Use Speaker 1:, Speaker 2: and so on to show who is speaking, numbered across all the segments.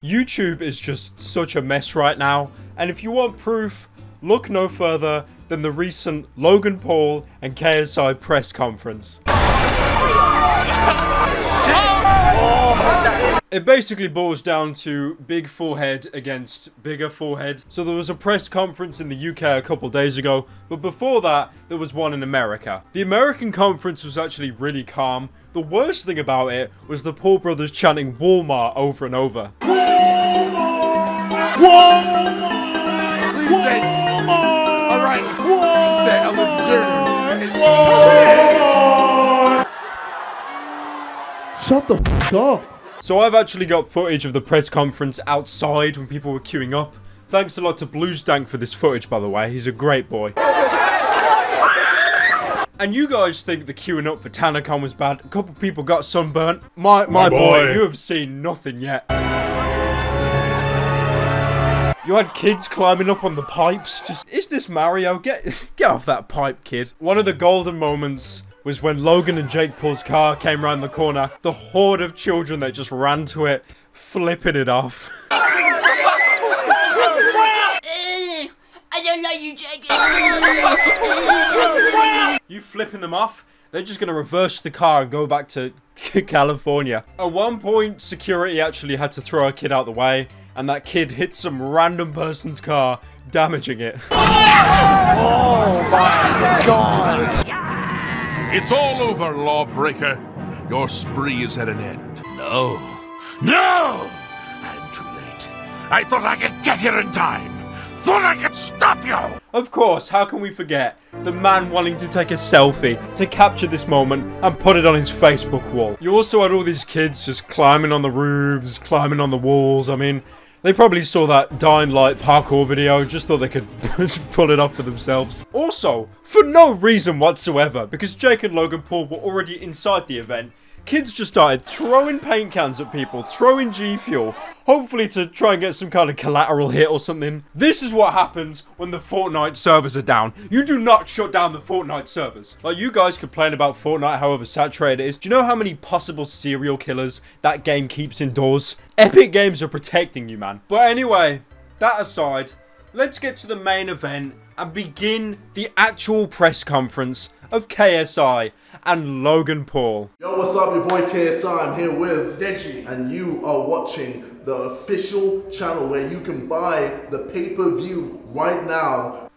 Speaker 1: YouTube is just such a mess right now, and if you want proof, look no further than the recent Logan Paul and KSI press conference. It basically boils down to big forehead against bigger forehead. So there was a press conference in the UK a couple days ago, but before that, there was one in America. The American conference was actually really calm. The worst thing about it was the Paul brothers chanting Walmart over and over.
Speaker 2: Walmart! Please say, alright, say Ellen DeGeneres.
Speaker 3: Shut the f*** up.
Speaker 1: So I've actually got footage of the press conference outside when people were queuing up. Thanks a lot to Bluestank for this footage, by the way. He's a great boy. And you guys think the queuing up for TanaCon was bad. A couple people got sunburnt. My boy, you have seen nothing yet. You had kids climbing up on the pipes. Is this Mario? Get off that pipe, kid. One of the golden moments was when Logan and Jake Paul's car came around the corner. The horde of children that just ran to it, flipping it off.
Speaker 4: I don't know you, Jake.
Speaker 1: You flipping them off? They're just going to reverse the car and go back to California. At one point, security actually had to throw a kid out the way, and that kid hit some random person's car, damaging it.
Speaker 2: Oh my God!
Speaker 5: It's all over, lawbreaker. Your spree is at an end. No! I'm too late. I thought I could get here in time. Thought I could stop you!
Speaker 1: Of course, how can we forget the man wanting to take a selfie to capture this moment and put it on his Facebook wall. You also had all these kids just climbing on the roofs, climbing on the walls. I mean, they probably saw that Dying Light parkour video, just thought they could pull it off for themselves. Also, for no reason whatsoever, because Jake and Logan Paul were already inside the event, kids just started throwing paint cans at people, throwing G Fuel, hopefully to try and get some kind of collateral hit or something. This is what happens when the Fortnite servers are down. You do not shut down the Fortnite servers. Like, you guys complain about Fortnite, however saturated it is. Do you know how many possible serial killers that game keeps indoors? Epic Games are protecting you, man. But anyway, that aside, let's get to the main event and begin the actual press conference of KSI and Logan Paul.
Speaker 3: Yo, what's up? Your boy KSI. I'm here with
Speaker 2: Deji.
Speaker 3: and you are watching the official channel where you can buy the pay-per-view right now.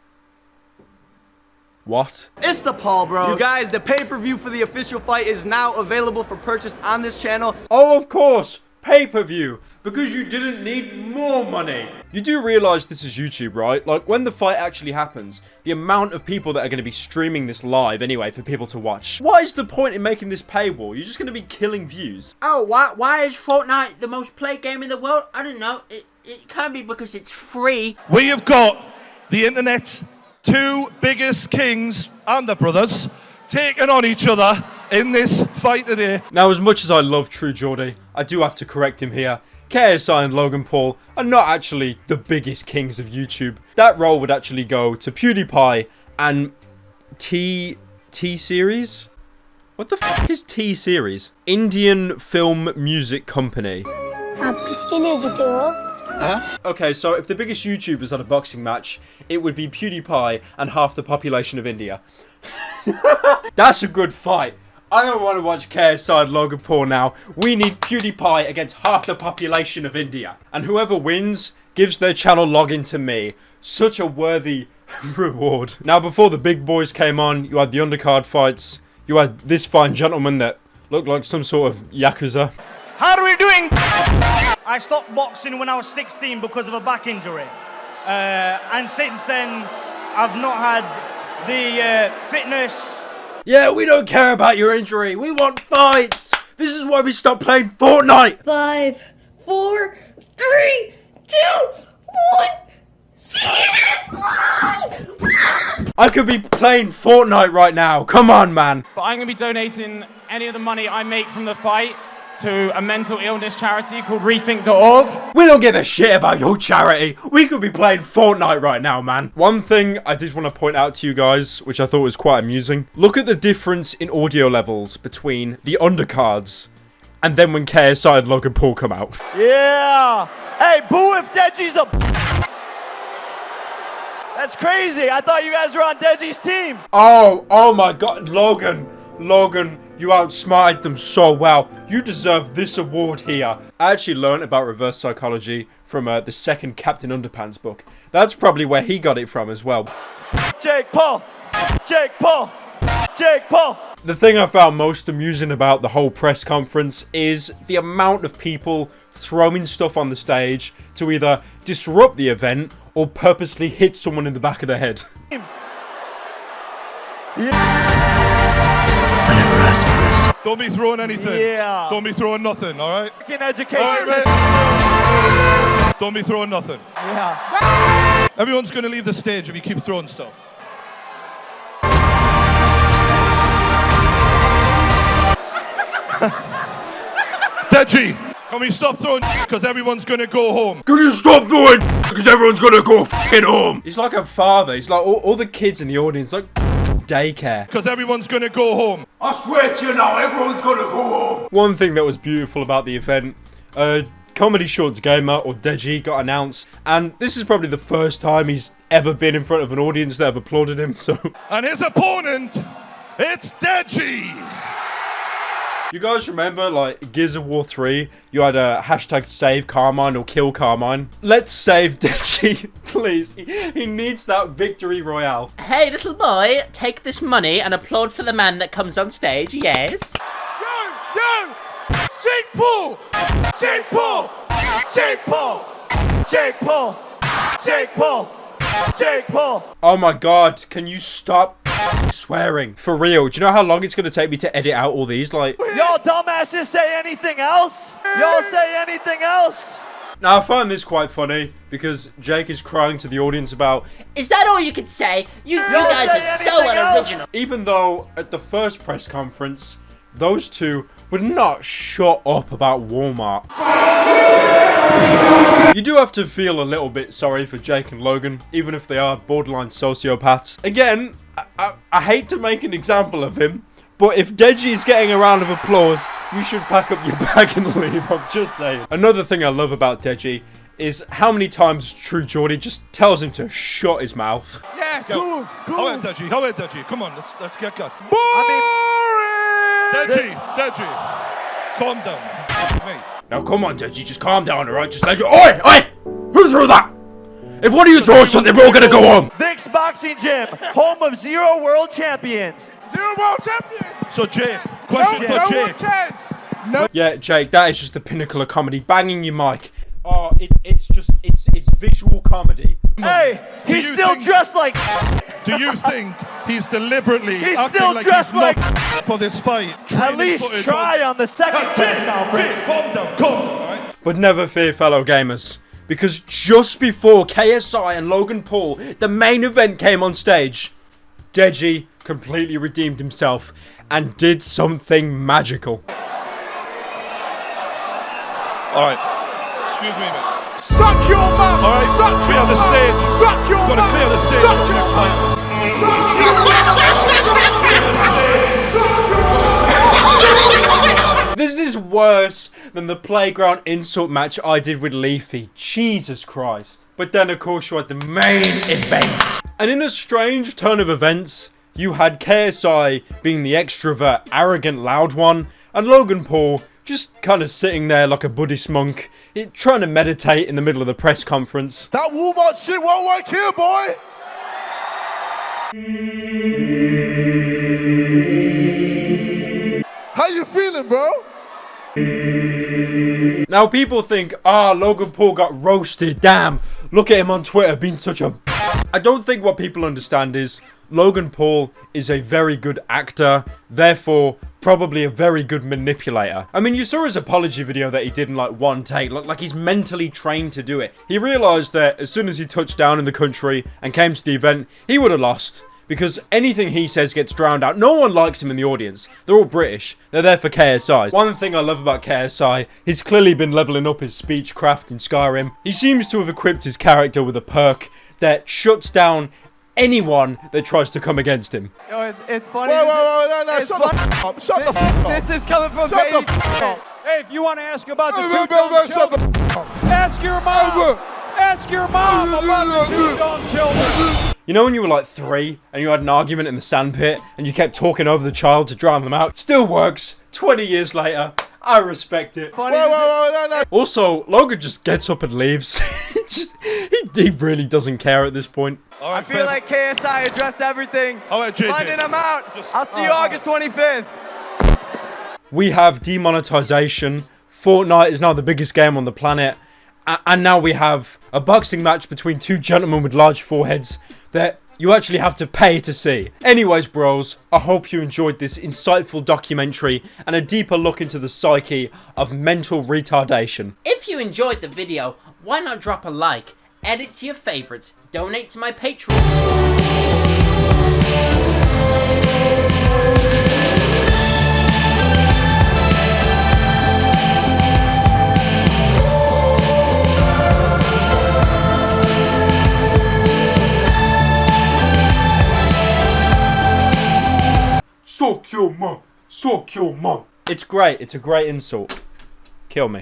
Speaker 1: What?
Speaker 6: It's the Paul Bros. You guys, the pay-per-view for the official fight is now available for purchase on this channel.
Speaker 1: Oh, of course! Pay-per-view! Because you didn't need more money! You do realize this is YouTube, right? Like, when the fight actually happens, the amount of people that are going to be streaming this live anyway for people to watch. What is the point in making this paywall? You're just going to be killing views.
Speaker 4: Oh, why is Fortnite the most played game in the world? I don't know. It can't be because it's free.
Speaker 7: We have got the internet's two biggest kings and the brothers taking on each other in this fight today.
Speaker 1: Now, as much as I love True Geordie, I do have to correct him here. KSI and Logan Paul are not actually the biggest kings of YouTube. That role would actually go to PewDiePie and T-Series? What the fuck is T-Series? Indian Film Music Company. Okay, so if the biggest YouTubers had a boxing match, it would be PewDiePie and half the population of India. That's a good fight. I don't want to watch KSI and Logan Paul now. We need PewDiePie against half the population of India. And whoever wins gives their channel login to me. Such a worthy reward. Now, before the big boys came on, you had the undercard fights. You had this fine gentleman that looked like some sort of Yakuza.
Speaker 8: How are we doing? I stopped boxing when I was 16 because of a back injury. And since then, I've not had the fitness.
Speaker 1: Yeah, we don't care about your injury. We want fights. This is why we stopped playing Fortnite.
Speaker 9: 5, 4, 3, 2, 1.
Speaker 1: I could be playing Fortnite right now. Come on, man.
Speaker 10: But I'm going to be donating any of the money I make from the fight to a mental illness charity called Rethink.org.
Speaker 1: We don't give a shit about your charity. We could be playing Fortnite right now, man. One thing I did want to point out to you guys, which I thought was quite amusing. Look at the difference in audio levels between the undercards and then when KSI and Logan Paul come out.
Speaker 8: Yeah!
Speaker 6: Deji's a... That's crazy. I thought you guys were on Deji's team.
Speaker 1: Oh my God, Logan, you outsmarted them so well. You deserve this award here. I actually learned about reverse psychology from the second Captain Underpants book. That's probably where he got it from as well.
Speaker 6: Jake Paul. Jake Paul. Jake Paul.
Speaker 1: The thing I found most amusing about the whole press conference is the amount of people throwing stuff on the stage to either disrupt the event or purposely hit someone in the back of the head.
Speaker 7: I never asked for this. Don't be throwing anything.
Speaker 6: Yeah.
Speaker 7: Don't be throwing nothing, alright?
Speaker 6: Education.
Speaker 7: Don't be throwing nothing.
Speaker 6: Yeah.
Speaker 7: Everyone's gonna leave the stage if you keep throwing stuff. Deji, can we stop throwing because everyone's gonna go home?
Speaker 1: Can you stop doing? Because everyone's gonna go f***ing home. He's like a father. He's like all the kids in the audience, like daycare.
Speaker 7: Because everyone's gonna go home.
Speaker 1: I swear to you now, everyone's gonna go home. One thing that was beautiful about the event, Comedy Shorts Gamer, or Deji, got announced. And this is probably the first time he's ever been in front of an audience that have applauded him, so...
Speaker 7: And his opponent, it's Deji.
Speaker 1: You guys remember, like, Gears of War 3, you had a hashtag save Carmine or kill Carmine? Let's save Deji, please. He needs that victory royale.
Speaker 4: Hey, little boy, take this money and applaud for the man that comes on stage, yes?
Speaker 6: Yo! Jake Paul! Jake Paul! Jake Paul! Jake Paul! Jake Paul! Jake Paul!
Speaker 1: Oh my God, can you stop swearing? For real, do you know how long it's gonna take me to edit out all these? Like,
Speaker 6: y'all dumbasses say anything else? Y'all say anything else?
Speaker 1: now I find this quite funny because Jake is crying to the audience about,
Speaker 4: Is that all you could say? You guys
Speaker 6: say
Speaker 4: are so
Speaker 6: anything
Speaker 4: unoriginal.
Speaker 6: else?
Speaker 1: even though at the first press conference, those two would not shut up about Walmart. You do have to feel a little bit sorry for Jake and Logan, even if they are borderline sociopaths. Again, I hate to make an example of him, but if Deji is getting a round of applause, you should pack up your bag and leave, I'm just saying. Another thing I love about Deji is how many times True Geordie just tells him to shut his mouth.
Speaker 2: Yeah, cool.
Speaker 7: How about Deji? How about Deji? Come on, let's get going. Deji, calm down, mate.
Speaker 1: Now come on, Deji, just calm down, alright? Just let you— Oi! Who threw that? If one of you throws something, we're all gonna go home!
Speaker 6: Vic's Boxing Gym, home of 0 world champions.
Speaker 2: 0 world champion.
Speaker 7: So Jake, question for
Speaker 2: No one
Speaker 7: Jake.
Speaker 2: cares. No.
Speaker 1: Yeah, Jake, that is just the pinnacle of comedy. Banging your mic. Oh, it's visual comedy.
Speaker 6: Hey, he's still dressed like...
Speaker 7: Do you think he's deliberately
Speaker 6: He's
Speaker 7: acting
Speaker 6: still
Speaker 7: like
Speaker 6: dressed
Speaker 7: he's
Speaker 6: like...
Speaker 7: not for this fight?
Speaker 6: At least try on the second press conference.
Speaker 7: Jake, calm down, come on, alright?
Speaker 1: But never fear, fellow gamers, because just before KSI and Logan Paul, the main event, came on stage, Deji completely redeemed himself and did something magical.
Speaker 7: Alright, excuse me, mate.
Speaker 2: Suck your mum.
Speaker 7: Alright,
Speaker 2: Suck
Speaker 7: clear
Speaker 2: your
Speaker 7: the
Speaker 2: mum.
Speaker 7: stage.
Speaker 2: Suck your
Speaker 7: Gotta
Speaker 2: mum.
Speaker 7: clear the stage
Speaker 2: Suck
Speaker 7: for the
Speaker 2: your
Speaker 7: next
Speaker 2: mum.
Speaker 7: fight.
Speaker 1: This is worse than the playground insult match I did with Leafy. Jesus Christ. But then, of course, you had the main event. And in a strange turn of events, you had KSI being the extrovert, arrogant, loud one, and Logan Paul just kind of sitting there like a Buddhist monk, trying to meditate in the middle of the press conference.
Speaker 3: That Walmart shit won't work here, boy! How you feeling, bro?
Speaker 1: Now people think, Logan Paul got roasted, damn, look at him on Twitter being such a... I don't think what people understand is Logan Paul is a very good actor, therefore probably a very good manipulator. I mean, you saw his apology video that he did in like one take, like he's mentally trained to do it. He realised that as soon as he touched down in the country and came to the event, he would have lost. Because anything he says gets drowned out. No one likes him in the audience. They're all British. They're there for KSI. One thing I love about KSI, he's clearly been leveling up his speech craft in Skyrim. He seems to have equipped his character with a perk that shuts down anyone that tries to come against him.
Speaker 6: Yo, it's funny.
Speaker 3: Wait, no, shut the f*** up. Shut the f*** up.
Speaker 6: This is coming from
Speaker 3: Shut the f*** up.
Speaker 8: Hey, if you want to ask about the
Speaker 3: No,
Speaker 8: two-time
Speaker 3: shut the
Speaker 8: champ,
Speaker 3: f*** up.
Speaker 8: ask your mom.
Speaker 3: Over.
Speaker 2: ask your mom about the two dumb children.
Speaker 1: You know when you were like 3 and you had an argument in the sandpit and you kept talking over the child to drown them out? Still works. 20 years later. I respect it.
Speaker 3: No.
Speaker 1: Also, Logan just gets up and leaves. He really doesn't care at this point.
Speaker 6: I feel like KSI addressed everything.
Speaker 7: All right, JJ.
Speaker 6: Finding them out. I'll see you August 25th.
Speaker 1: We have demonetization. Fortnite is now the biggest game on the planet. And now we have a boxing match between two gentlemen with large foreheads that you actually have to pay to see. Anyways, bros, I hope you enjoyed this insightful documentary and a deeper look into the psyche of mental retardation.
Speaker 4: If you enjoyed the video, why not drop a like, edit to your favorites, donate to my Patreon.
Speaker 1: Suck your mum. Suck your mum. It's great. It's a great insult. Kill me.